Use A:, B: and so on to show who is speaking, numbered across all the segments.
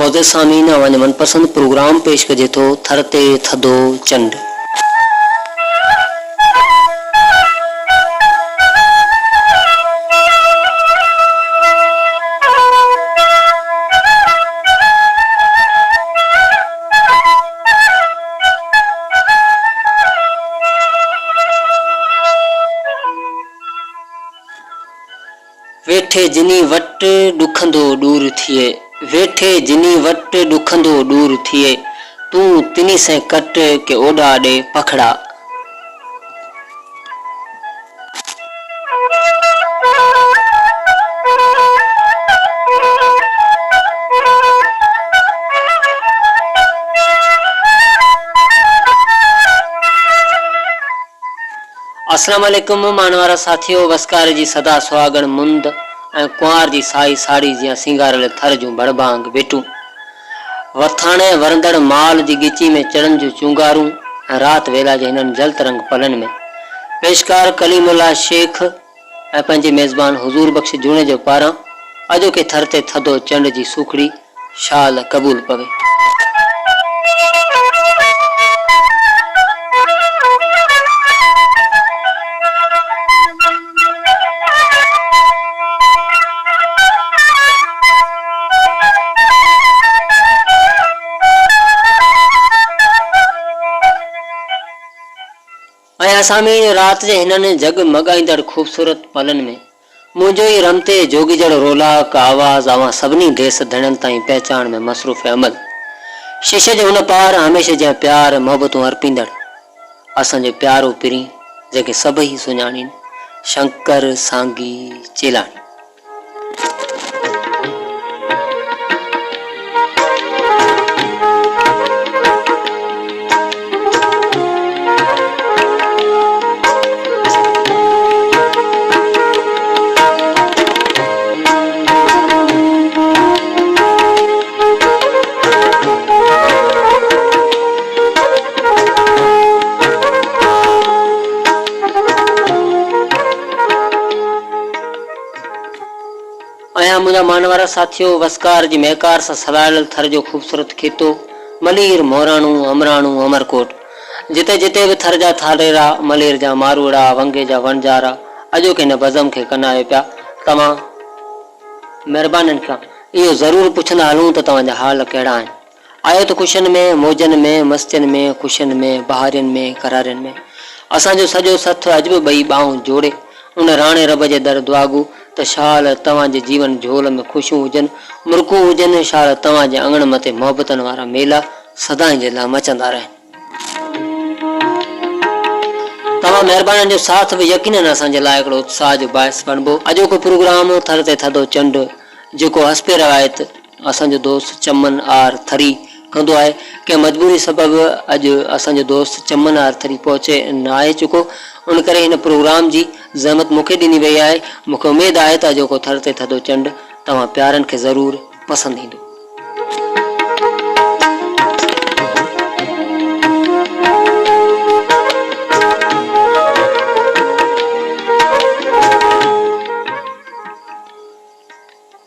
A: मोज़े सामीन वन मनपसंद प्रोग्राम पेश कजे थो थर ते थधो चंड। वेठे जिनी वट दुखंदो दूर थिए, वेठे जिनी वट दुखंदो दूर थिए, तू तिनी से कट के ओडा डे पखड़ा। अस्सलाम वालेकुम मानवारा साथियों, वस्कार जी सदा सुहागण मुंद कुंवार जी साई साड़ी जी सिंगारल थर जूं बड़बांग बेटू वथाणे वरंदड़ माल जी गिची में चढ़न जूं चुंगारूं रात वेला जे हिनन जल तरंग पलन में पेशकार कलीमुल्ला शेख पंहिंजे मेज़बान हुजूर बख्श जूणे जो पारां अॼो के थर ते थधो चंड जी सुखड़ी शाल क़बूल पवे। असामी रात जे हिननि जगमगाईंदड़ खूबसूरत पलन में मुंहिंजो ई रमते जोगीजड़ रोलाक आवाज़ आवां सभिनी देस धणनि ताईं पहचान में मसरूफ़ अमल शीशे जे हुन पार हमेशह जा प्यार मोहबतूं अर्पींदड़ असांजो प्यारो पिरी जेके सभई सुञाणीनि शंकर सांगी चेलाणी। मुझा मानवारा साथियों, वस्कार जी महकार से सवायल थर जो खूबसूरत खेतो मलीर मोराणू अमराणू अमरकोट जिते जिते भी थर जा थालेरा मलेर जा मारूड़ा वंगे जा वणजारा अजो के न बज़म के कनाए पिया तमां मेहरबानन खां इहो ज़रूर पुछंदा हलूं त तव्हां जा हाल कहिड़ा आहिनि। आयो त खुशन में मौजन में मस्तियन में खुशन में बहारियन में करारन में असांजो सॼो सथ अजब बई बाहूं जोड़े उन राणे रब जे दर दुआगू त शाल तव्हां जे जीवन झोल में खुशियूं हुजनि मुर्कूं हुजनि, शाल तव्हां जे अंगण मथे मोहबतन वारा मेला सदाईं जे लाइ मचंदा रहनि। तव्हां महिरबाननि जो साथ बि यकीनन असांजे लाइ हिकिड़ो उत्साह जो बाहिस बणिबो। अॼोको प्रोग्राम थर ते थधो चंड जेको हस्पे रवायत असांजो दोस्त चमन आर थरी कंदो आहे के मजबूरी सबबि अॼु असांजो दोस्त चमन आर थरी पहुचे न आहे चुको, उन करे हिन प्रोग्राम जी ज़हमत मूंखे ॾिनी वई आहे। मूंखे उमेद आहे त अॼोको थर ते थधो चंड तव्हां प्यारनि खे ज़रूरु पसंदि ईंदो।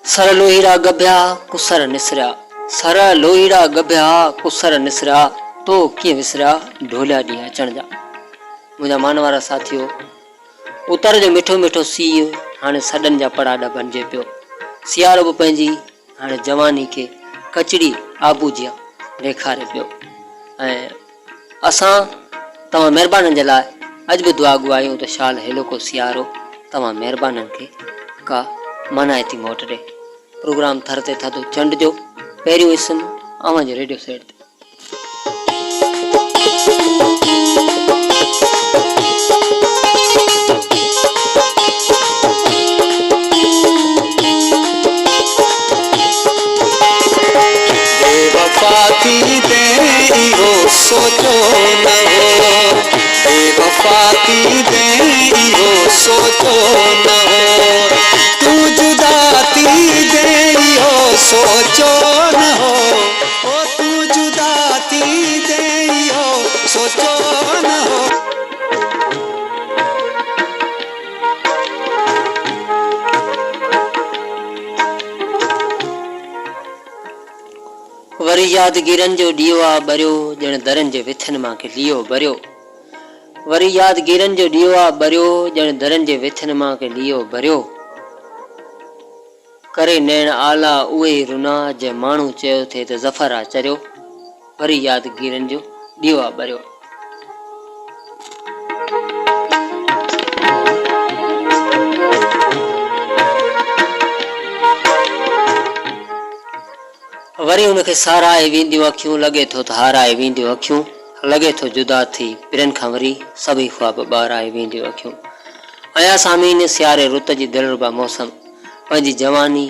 A: सर लोहीड़ा गभ्या कुसर निसरिया, सर लोहीड़ा गभ्या कुसर निसरिया, तो कीअं विसरिया ढोलिया ॾींहं अचण जा। मुंहिंजा मानवारा साथियों, उतर जो मिठो मिठो सीउ हाणे सॾनि जा पड़ाॾा बणिजे पियो। सियारो बि पंहिंजी हाणे जवानी खे कचड़ी आबू जिया ॾेखारे पियो ऐं असां तव्हां महिरबाननि जे लाइ अॼु बि दुआ गुआयूं त शाल हेलो को सियारो तव्हां महिरबाननि खे का मनाइती मोटरे। प्रोग्राम थर ते थधो चंड जो पहिरियों इस्म अवां जे रेडियो सेट ते।
B: बेवफाती दे इहो सोचो न हो, बेवफाती दे इहो सोचो न हो, तू जुदाती दे इहो सोचो न हो, ओ तू जुदाती दे इहो सोचो न हो।
A: वरी यादगिरनि जो ॾीओ आ ॿरियो ॼण दरनि जे विथनि मां के लियो भरियो। वरी यादगिरनि जो ॾीओ आ ॿरियो ॼण दरनि जे विथनि मां के लियो भरियो। करे नैण आला उहे ई रुना जे माण्हू चयो थे त ज़फ़र आ चरियो। वरी यादगिरनि जो ॾीओ आ ॿरियो। वरी उनखे साराए वेंदियूं अखियूं, लॻे थो त हाराए वेंदियूं अखियूं, लॻे थो जुदा थी पिरनि खां वरी सभई ख्वाब ॿाराए वेंदियूं अखियूं। अया सामीन सियारे रुत जी दिलरुबा मौसम पंहिंजी जवानी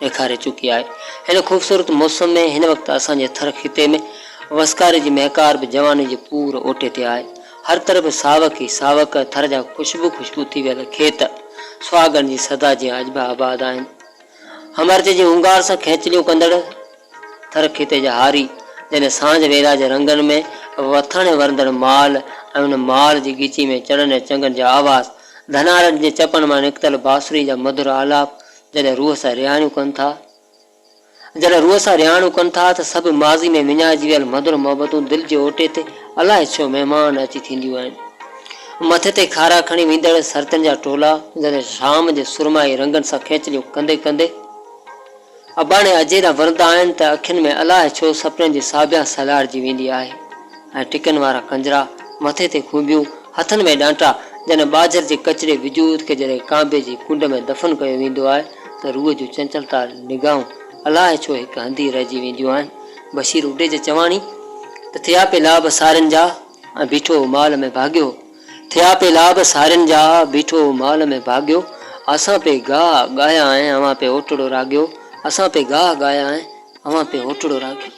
A: ॾेखारे चुकी आहे। हिन ख़ूबसूरत मौसम में हिन वक़्तु असांजे थर खिते में वस्कार जी महकार बि जवानी जे पूर ओटे ते आहे। हर तरफ़ सावक ई सावक, थर जा ख़ुशबू ख़ुशबू थी वियल खेत, सुहागन जी सदा जीअं अजबा आबाद आहिनि। हमरजे जी उंगार सां खेचलियूं कंदड़ थर खिते जा हारी जॾहिं सांझ वेला जे रंगनि में वथण वरंदड़ माल ऐं उन माल जी ॻिची में चढ़नि चङनि जा आवाज़, धनारनि जे चपनि मां निकितल बांसुरी जा मधुर आलाप जॾहिं रूह सां रिहाणियूं कनि था, त सभु माज़ी में विञाइजी वियल मधुर मोहबतूं दिलि जे ओटे ते अलाए छो महिमान अची थींदियूं आहिनि। मथे ते खारा खणी वेंदड़ सरतनि जा टोला जॾहिं शाम जे सुरमाई रंगनि सां खेचलियूं कंदे कंदे अबाणे अजेरा वरंदा आहिनि त अखियुनि में अलाए छो सपननि जी साबिया सलाड़जी वेंदी आहे। ऐं टिकनि वारा कंजरा, मथे ते खूबियूं, हथनि में डांटा, जॾहिं बाजर जे कचिरे विजूद खे जॾहिं कांबे जी कुंड में दफ़न कयो वेंदो आहे त रूह जूं चंचलता निगाहूं अलाए छो हिकु हंधी रहिजी वेंदियूं आहिनि। बशीर उॾे जे चवाणी त थिया पे लाभ सारनि जा ऐं बीठो माल में भाॻियो, थिया पे लाभ सारनि जा बीठो माल में भाॻियो, असां पे गाह ॻाया ऐं अवां पे ओटड़ो राॻियो, असां पे गाह ॻाया ऐं अवां पे ओटड़ो राॻियो।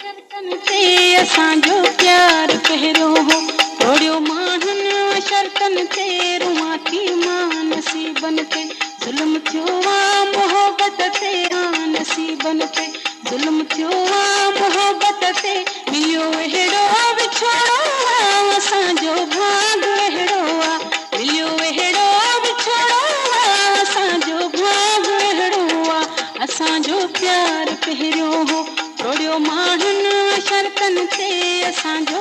C: असांजो प्यार पहिरियों हो तोड़ियो माण्हुनि शर्तनि ते, रुआं थी मां नसीबनि ते, ज़ुल्म थियो आ मोहबत ते, नसीबनि ते ज़ुल्म थियो आ मोहबत ते, मिलियो अहिड़ो विछोड़ो आ असांजो भाग अहिड़ो आ, मिलियो अहिड़ो विछोड़ो आ असांजो भाग अहिड़ो आ, असांजो प्यार पहिरियों हो तोड़ियो माण्हुनि शर्तनि ते, असांजो